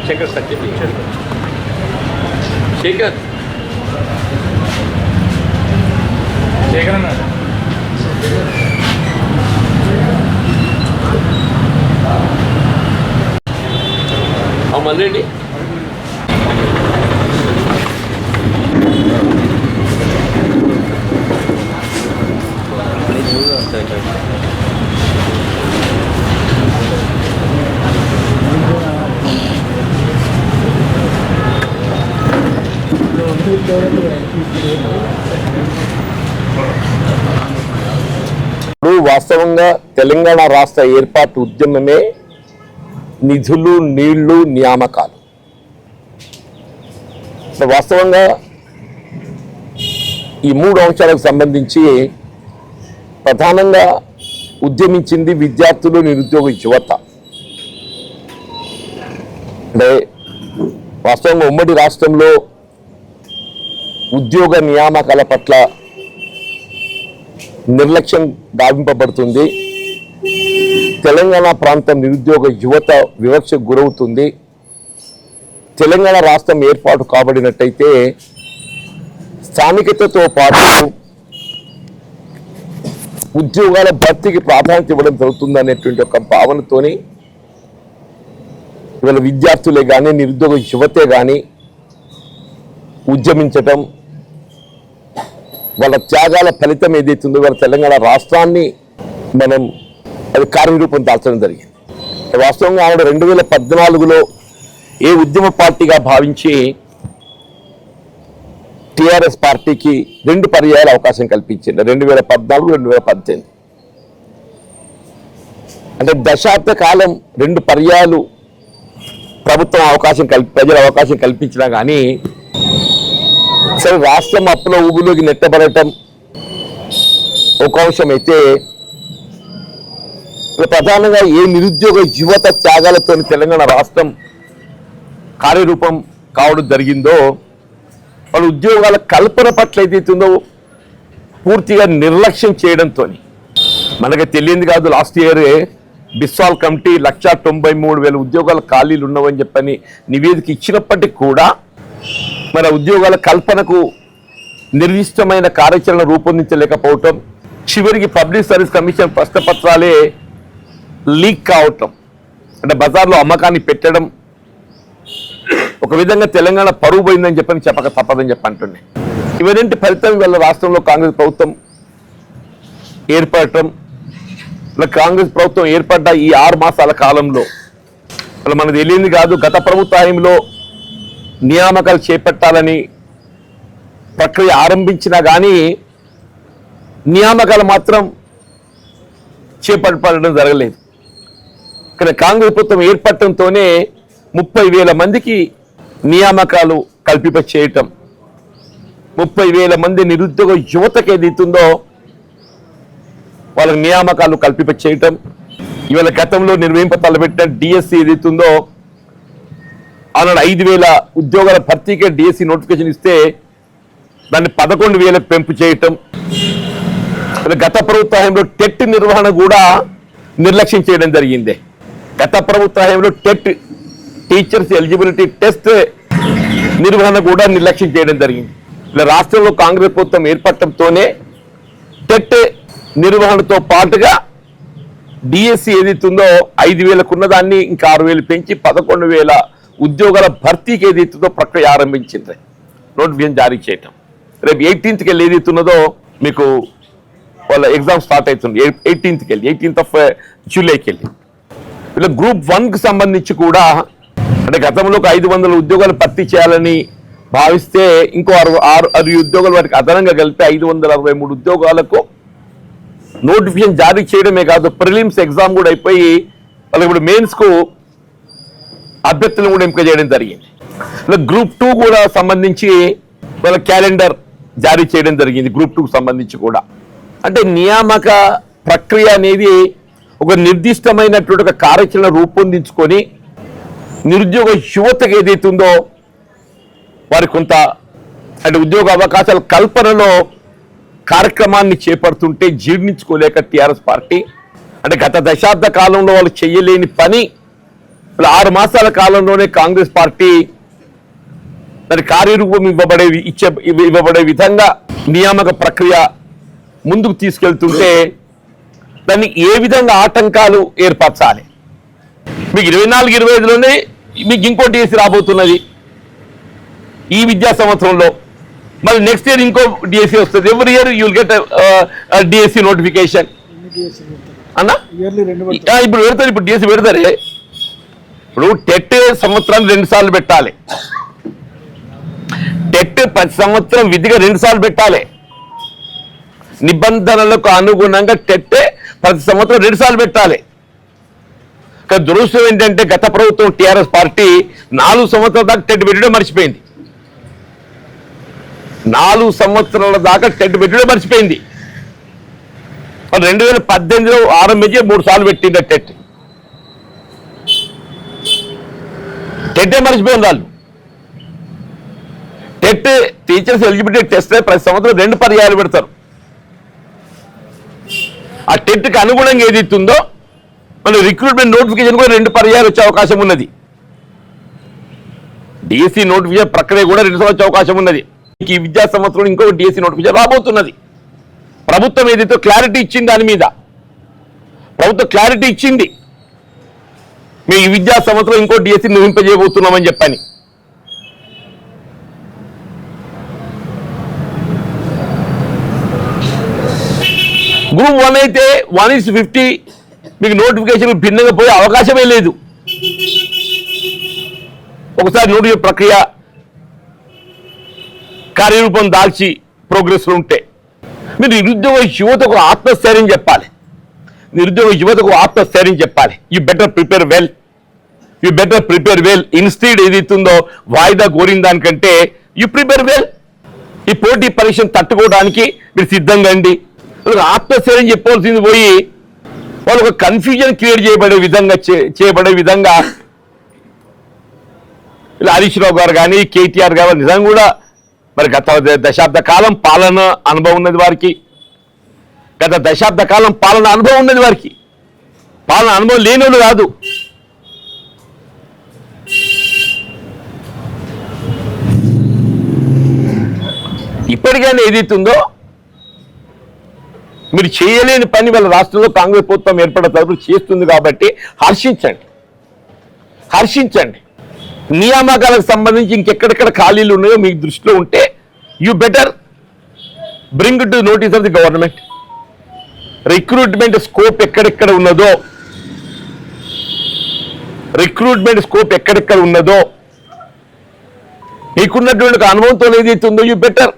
Shankar sir చెప్పి శేఖర్ అన్న మళ్ళీ వాస్తవంగా తెలంగాణ రాష్ట్ర ఏర్పాటు ఉద్యమమే నిధులు, నీళ్లు, నియామకాలు. వాస్తవంగా ఈ మూడు అంశాలకు సంబంధించి ప్రధానంగా ఉద్యమించింది విద్యార్థులు, నిరుద్యోగ యువత. అంటే వాస్తవంగా ఉమ్మడి రాష్ట్రంలో ఉద్యోగ నియామకాల పట్ల నిర్లక్ష్యం భావింపబడుతుంది. తెలంగాణ ప్రాంతం నిరుద్యోగ యువత వివక్షకు గురవుతుంది. తెలంగాణ రాష్ట్రం ఏర్పాటు కాబడినట్టయితే స్థానికతతో పాటు ఉద్యోగాల భర్తీకి ప్రాధాన్యత ఇవ్వడం జరుగుతుంది అనేటువంటి ఒక భావనతోని ఇవాళ విద్యార్థులే కానీ నిరుద్యోగ యువతే కానీ ఉద్యమించటం, వాళ్ళ త్యాగాల ఫలితం ఏదైతుందో వాళ్ళ తెలంగాణ రాష్ట్రాన్ని మనం అది కార్యరూపం దాల్చడం జరిగింది. వాస్తవంగా ఆవిడ 2014లో ఏ ఉద్యమ పార్టీగా భావించి టిఆర్ఎస్ పార్టీకి 2 పర్యాయాల అవకాశం కల్పించింది, 2014, 2018. అంటే దశాబ్ద కాలం 2 పర్యాయాలు ప్రభుత్వం ప్రజల అవకాశం కల్పించినా కానీ సరే రాష్ట్రం అప్పుల ఊబిలోకి నెట్టబడటం ఒక అంశం అయితే, ప్రధానంగా ఏ నిరుద్యోగ యువత త్యాగాలతో తెలంగాణ రాష్ట్రం కార్యరూపం కావడం జరిగిందో వాళ్ళ ఉద్యోగాల కల్పన పట్ల ఏదైతుందో పూర్తిగా నిర్లక్ష్యం చేయడంతో మనకి తెలియంది కాదు. లాస్ట్ ఇయర్ బిస్వాల్ కమిటీ 193,000 ఉద్యోగాల ఖాళీలు ఉన్నవని చెప్పని నివేదిక ఇచ్చినప్పటికీ కూడా మన ఉద్యోగాల కల్పనకు నిర్దిష్టమైన కార్యాచరణ రూపొందించలేకపోవటం, చివరికి పబ్లిక్ సర్వీస్ కమిషన్ ప్రశ్నపత్రాలే లీక్ కావటం, అంటే బజార్లో అమ్మకాన్ని పెట్టడం, ఒక విధంగా తెలంగాణ పరువు పోయిందని చెప్పక తప్పదని అంటుండే. ఇవన్నీ ఫలితం వల్ల రాష్ట్రంలో కాంగ్రెస్ ప్రభుత్వం ఏర్పడటం, కాంగ్రెస్ ప్రభుత్వం ఏర్పడ్డ ఈ 6 మాసాల కాలంలో మనకు తెలియంది కాదు. గత ప్రభుత్వ హయాంలో నియామకాలు చేపట్టాలని ప్రక్రియ ఆరంభించినా కానీ నియామకాలు మాత్రం చేపట్టడం జరగలేదు. కానీ కాంగ్రెస్ ప్రభుత్వం ఏర్పడటంతోనే 30,000 మందికి నియామకాలు కల్పింప చేయటం, 30,000 మంది నిరుద్యోగ యువతకు ఏదైతుందో వాళ్ళకి నియామకాలు కల్పింప చేయటం. ఇవాళ గతంలో తలపెట్టిన డిఎస్సి ఏదైతుందో ఆనాడు 5,000 ఉద్యోగాల భర్తీకే డిఎస్సి నోటిఫికేషన్ ఇస్తే దాన్ని 11,000 పెంపు చేయటం. గత ప్రభుత్వ హయాంలో టెట్ నిర్వహణ కూడా నిర్లక్ష్యం చేయడం జరిగింది. గత ప్రభుత్వ హయాంలో టెట్ టీచర్స్ ఎలిజిబిలిటీ టెస్ట్ నిర్వహణ కూడా నిర్లక్ష్యం చేయడం జరిగింది. ఇలా రాష్ట్రంలో కాంగ్రెస్ ప్రభుత్వం ఏర్పడటంతోనే టెట్ నిర్వహణతో పాటుగా డిఎస్సి ఏదైతుందో 5,000కు ఉన్నదాన్ని ఇంకా 6,000 పెంచి 11,000 ఉద్యోగాల భర్తీకి ఏదైతుందో ప్రక్రియ ఆరంభించింది, నోటిఫికేషన్ జారీ చేయటం. రేపు 18th వెళ్ళి ఏదైతున్నదో మీకు వాళ్ళ ఎగ్జామ్ స్టార్ట్ అవుతుంది. 18th జూలైకి వెళ్ళి ఇలా గ్రూప్ 1కి సంబంధించి కూడా అంటే గతంలో 500 ఉద్యోగాలు భర్తీ చేయాలని భావిస్తే ఇంకో 6 ఉద్యోగాలు వాటికి అదనంగా కలిపి 563 ఉద్యోగాలకు నోటిఫికేషన్ జారీ చేయడమే కాదు, ప్రిలిమ్స్ ఎగ్జామ్ కూడా అయిపోయి వాళ్ళకి ఇప్పుడు మెయిన్స్కు అభ్యర్థులను కూడా ఎంపిక చేయడం జరిగింది. గ్రూప్ 2 కూడా సంబంధించి వాళ్ళ క్యాలెండర్ జారీ చేయడం జరిగింది. గ్రూప్ 2కు సంబంధించి కూడా అంటే నియామక ప్రక్రియ అనేది ఒక నిర్దిష్టమైనటువంటి ఒక కార్యాచరణ రూపొందించుకొని నిరుద్యోగ యువతకు ఏదైతుందో వారి కొంత అంటే ఉద్యోగ అవకాశాల కల్పనలో కార్యక్రమాన్ని చేపడుతుంటే జీర్ణించుకోలేక టీఆర్ఎస్ పార్టీ అంటే గత దశాబ్ద కాలంలో వాళ్ళు చేయలేని పని 6 మాసాల కాలంలోనే కాంగ్రెస్ పార్టీ దాని కార్యరూపం ఇవ్వబడే విధంగా నియామక ప్రక్రియ ముందుకు తీసుకెళ్తుంటే దాన్ని ఏ విధంగా ఆటంకాలు ఏర్పరచాలి? మీకు 24-25లోనే మీకు ఇంకో డిఎస్సి రాబోతున్నది ఈ విద్యా సంవత్సరంలో. మళ్ళీ నెక్స్ట్ ఇయర్ ఇంకో డిఎస్సి వస్తుంది. Every year you will get DSC notification అన్నా. ఇప్పుడు పెడతారు, ఇప్పుడు డిఎస్సి పెడతారే. ఇప్పుడు టెట్ సంవత్సరానికి 2 సార్లు పెట్టాలి. టెట్ ప్రతి సంవత్సరం విధిగా 2 సార్లు పెట్టాలి. నిబంధనలకు అనుగుణంగా టెట్ ప్రతి సంవత్సరం 2 సార్లు పెట్టాలి. కానీ దురదృష్టం ఏంటంటే గత ప్రభుత్వం టీఆర్ఎస్ పార్టీ 4 సంవత్సరాల దాకా టెట్ పెట్టడం మర్చిపోయింది. 4 సంవత్సరాల దాకా టెట్ పెట్టడం మర్చిపోయింది. 2018లో ఆరంభించి 3 సార్లు పెట్టింది టెట్. టెట్టే మర్చిపోయింది వాళ్ళు. టెట్ టీచర్స్ ఎలిజిబిలిటీ టెస్ట్ ప్రతి సంవత్సరం 2 పర్యాయాలు పెడతారు. ఆ టెట్కి అనుగుణంగా ఏది ఇస్తుందో మళ్ళీ రిక్రూట్మెంట్ నోటిఫికేషన్ కూడా 2 పర్యాయాలు వచ్చే అవకాశం ఉన్నది. డిఎస్సి నోటిఫికేషన్ ప్రక్రియ కూడా 2 సార్లు వచ్చే అవకాశం ఉన్నది. ఈ విద్యా సంవత్సరం ఇంకో డిఎస్సి నోటిఫికేషన్ రాబోతున్నది. ప్రభుత్వం ఏదైతే క్లారిటీ ఇచ్చింది, దాని మీద ప్రభుత్వం క్లారిటీ ఇచ్చింది, మేము ఈ విద్యా సంవత్సరం ఇంకో డిఎస్సి నిర్వహింపజేయబోతున్నామని చెప్పని. గ్రూప్ 1 అయితే 1:50 మీకు నోటిఫికేషన్ భిన్నంగా పోయే అవకాశమే లేదు. ఒకసారి నోటిఫికేషన్ ప్రక్రియ కార్యరూపం దాల్చి ప్రోగ్రెస్లో ఉంటే మీరు నిరుద్యోగ యువతకు ఆత్మస్థైర్యం చెప్పాలి. నిరుద్యోగ యువతకు ఆత్మస్థైర్యం చెప్పాలి. You better prepare well. Institute ఏదైతుందో వాయిదా కోరిన దానికంటే యూ ప్రిపేర్ వెల్. ఈ పోటీ పరీక్షను తట్టుకోవడానికి మీరు సిద్ధంగా అండి. ఆత్మస్థైర్యం చెప్పవలసింది పోయి వాళ్ళు ఒక కన్ఫ్యూజన్ క్రియేట్ చేయబడే విధంగా ఇలా హరీష్ రావు గారు కానీ కేటీఆర్ గారు నిజంగా కూడా మరి గత దశాబ్ద కాలం పాలన అనుభవం ఉన్నది వారికి. పాలన అనుభవం లేనోళ్ళు కాదు. ఇప్పటికైనా ఏదైతుందో మీరు చేయలేని పని వాళ్ళ రాష్ట్రంలో కాంగ్రెస్ ప్రభుత్వం ఏర్పడే తరపున చేస్తుంది కాబట్టి హర్షించండి. నియామకాలకు సంబంధించి ఇంకెక్కడెక్కడ ఖాళీలు ఉన్నాయో మీకు దృష్టిలో ఉంటే you better bring to notice of the government. Recruitment scope ఎక్కడెక్కడ ఉన్నదో మీకున్నటువంటి అనుభవంతో ఏదైతుందో you better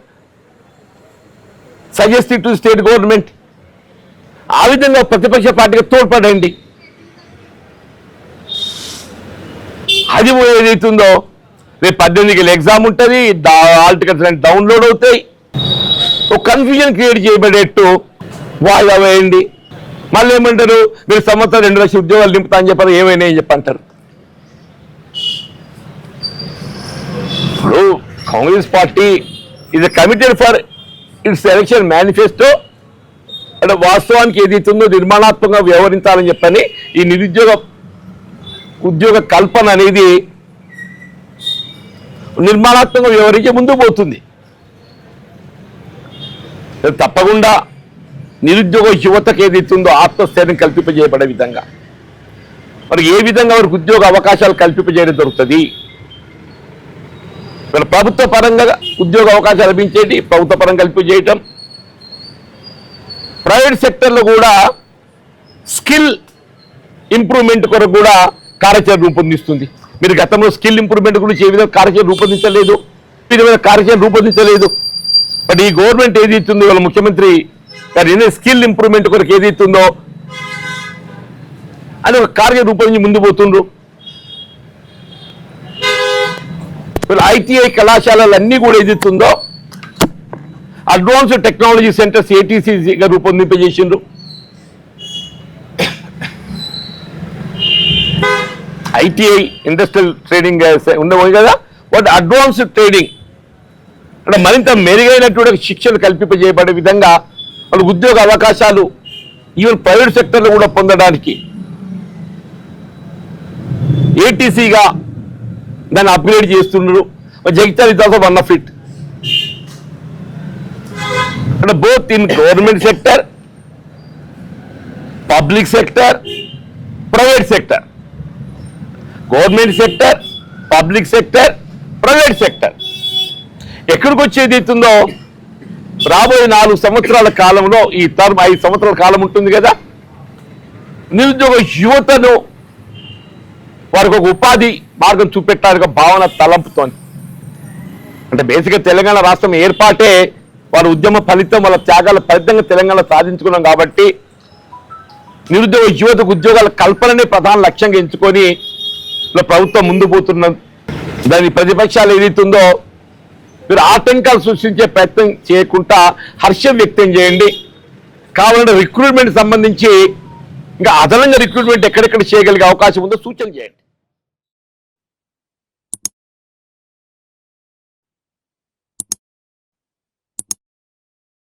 suggest to state government. ఆ విధంగా ప్రతిపక్ష పార్టీకి తోడ్పడండి. అది ఏదైతుందో రేపు 18కి ఎగ్జామ్ ఉంటుంది, హాల్ టికెట్స్ అన్ని డౌన్లోడ్ అవుతాయి. ఒక కన్ఫ్యూజన్ క్రియేట్ చేయబడేట్టు వాయిదా వేయండి. మళ్ళీ ఏమంటారు, మీరు సంవత్సరం 2 లక్షల ఉద్యోగాలు నింపుతా అని చెప్పారు, ఏమైనా అని చెప్పంటారు. ఇప్పుడు Congress party is committed for it's election manifesto. అంటే వాస్తవానికి ఏదైతుందో నిర్మాణాత్మకంగా వ్యవహరించాలని చెప్పని ఈ ఉద్యోగ కల్పన అనేది నిర్మాణాత్మకంగా వ్యవహరించి ముందుకు పోతుంది. తప్పకుండా నిరుద్యోగ యువతకు ఏదైతుందో ఆత్మస్థైర్యం కల్పింపజేయబడే విధంగా మరి ఏ విధంగా వారికి ఉద్యోగ అవకాశాలు కల్పింపజేయడం దొరుకుతుంది. మరి ప్రభుత్వ పరంగా ఉద్యోగ అవకాశాలు లభించేటి ప్రభుత్వ పరంగా కల్పించేయటం, ప్రైవేట్ సెక్టర్లో కూడా స్కిల్ ఇంప్రూవ్మెంట్ కొరకు కూడా కార్యాచరణ రూపొందిస్తుంది. మీరు గతంలో స్కిల్ ఇంప్రూవ్మెంట్ గురించి ఏ విధంగా కార్యాచరణ రూపొందించలేదు. బట్ ఈ గవర్నమెంట్ ఏదైతుందో వాళ్ళ ముఖ్యమంత్రి గారు స్కిల్ ఇంప్రూవ్మెంట్ కొరకు ఏదైతుందో అని ఒక కార్యం రూపొందించి ముందు పోతుండ్రు. ఐటీఐ కళాశాలలన్నీ కూడా ఏదైతుందో అడ్వాన్స్డ్ టెక్నాలజీ సెంటర్స్ ఏటీసీగా రూపొందింపజేసిండ్రు. ఐటీఐ ఇండస్ట్రియల్ ట్రైనింగ్ ఉండవు కదా, వాటి అడ్వాన్స్డ్ ట్రైనింగ్ అంటే మరింత మెరుగైనటువంటి శిక్షణ కల్పింపజేయబడే విధంగా వాళ్ళ ఉద్యోగ అవకాశాలు ఈవెన్ ప్రైవేట్ సెక్టర్లో కూడా పొందడానికి ఏటీసీగా దాన్ని అప్గ్రేడ్ చేస్తున్నారు. Jagtial is also one of it. అంటే both in government sector, public sector, private sector. Government sector, public sector, private sector. ఎక్కడికి వచ్చేది అవుతుందో రాబోయే 4 సంవత్సరాల కాలంలో, ఈ టర్మ్ 5 సంవత్సరాల కాలం ఉంటుంది కదా, నిరుద్యోగ యువతను వారికి ఒక ఉపాధి మార్గం చూపెట్టాలని ఒక భావన తలంపుతోంది. అంటే బేసిక్గా తెలంగాణ రాష్ట్రం ఏర్పాటే వారి ఉద్యమ ఫలితం, వాళ్ళ త్యాగాల ఫలితంగా తెలంగాణ సాధించుకున్నాం. కాబట్టి నిరుద్యోగ యువతకు ఉద్యోగాల కల్పననే ప్రధాన లక్ష్యంగా ఎంచుకొని ప్రభుత్వం ముందు పోతున్నది. దాని ప్రతిపక్షాలు ఏదైతుందో మీరు ఆటంకాలు సృష్టించే ప్రయత్నం చేయకుండా హర్షం వ్యక్తం చేయండి. కావాలంటే రిక్రూట్మెంట్ సంబంధించి ఇంకా అదనంగా రిక్రూట్మెంట్ ఎక్కడెక్కడ చేయగలిగే అవకాశం ఉందో సూచన చేయండి.